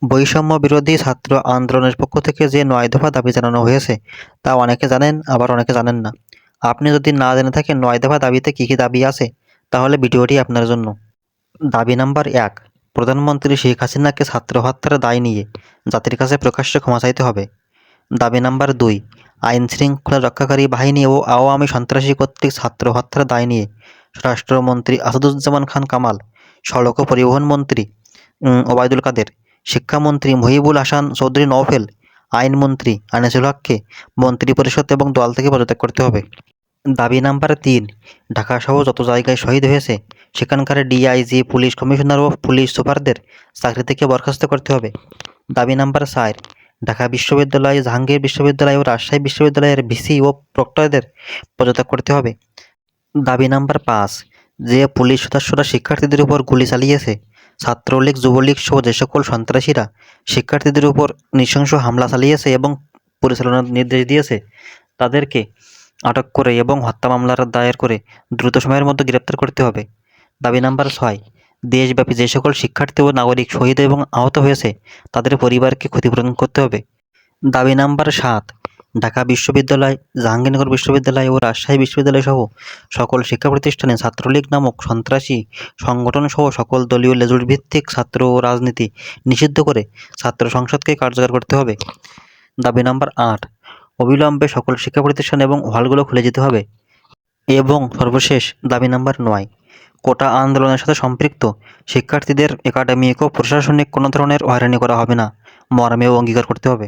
বৈষম্য বিরোধী ছাত্র আন্দোলনের পক্ষ থেকে যে ৯ দফা দাবি জানানো হয়েছে তা অনেকে জানেন, আবার অনেকে জানেন না। আপনি যদি না জেনে থাকেন ৯ দফা দাবিতে কী কী দাবি আছে, তাহলে ভিডিওটি আপনার জন্য। দাবি নাম্বার ১, প্রধানমন্ত্রী শেখ হাসিনাকে ছাত্র হত্যার দায় নিয়ে জাতির কাছে প্রকাশ্যে ক্ষমা চাইতে হবে। দাবি নাম্বার ২, আইন শৃঙ্খলা রক্ষাকারী বাহিনী ও আওয়ামী সন্ত্রাসী কর্তৃক ছাত্র হত্যার দায় নিয়ে স্বরাষ্ট্রমন্ত্রী আসাদুজ্জামান খান কামাল, সড়ক ও পরিবহন মন্ত্রী ওবায়দুল কাদের, শিক্ষামন্ত্রী মহিবুল হাসান চৌধুরী নওফেল, আইনমন্ত্রী আনিসুল হককে মন্ত্রিপরিষদ এবং দল থেকে পদত্যাগ করতে হবে। দাবি নাম্বার ৩, ঢাকাসহ যত জায়গায় শহীদ হয়েছে সেখানকার ডিআইজি, পুলিশ কমিশনার ও পুলিশ সুপারদের চাকরি থেকে বরখাস্ত করতে হবে। দাবি নাম্বার ৪, ঢাকা বিশ্ববিদ্যালয়, জাহাঙ্গীর বিশ্ববিদ্যালয় ও রাজশাহী বিশ্ববিদ্যালয়ের ভিসি ও প্রক্টরদের পদত্যাগ করতে হবে। দাবি নাম্বার ৫, যে পুলিশ সদস্যরা শিক্ষার্থীদের উপর গুলি চালিয়েছে, ছাত্রলীগ, যুবলীগ সহ যে সকল সন্ত্রাসীরা শিক্ষার্থীদের উপর নৃশংস হামলা চালিয়েছে এবং পরিচালনার নির্দেশ দিয়েছে, তাদেরকে আটক করে এবং হত্যা মামলার দায়ের করে দ্রুত সময়ের মধ্যে গ্রেপ্তার করতে হবে। দাবি নাম্বার ৬, দেশব্যাপী যে সকল শিক্ষার্থী ও নাগরিক শহীদ এবং আহত হয়েছে তাদের পরিবারকে ক্ষতিপূরণ করতে হবে। দাবি নাম্বার ৭, ঢাকা বিশ্ববিদ্যালয়, জাহাঙ্গীরনগর বিশ্ববিদ্যালয় ও রাজশাহী বিশ্ববিদ্যালয় সহ সকল শিক্ষা প্রতিষ্ঠানে ছাত্রলীগ নামক সন্ত্রাসী সংগঠন সহ সকল দলীয় লেজুড়ভিত্তিক ছাত্র ও রাজনীতি নিষিদ্ধ করে ছাত্র সংসদকে কার্যকর করতে হবে। দাবি নাম্বার ৮, অবিলম্বে সকল শিক্ষা প্রতিষ্ঠান এবং হলগুলো খুলে যেতে হবে। এবং সর্বশেষ দাবি নাম্বার ৯, কোটা আন্দোলনের সাথে সম্পৃক্ত শিক্ষার্থীদের একাডেমিক ও প্রশাসনিক কোনো ধরনের হয়রানি করা হবে না মর্মেও অঙ্গীকার করতে হবে।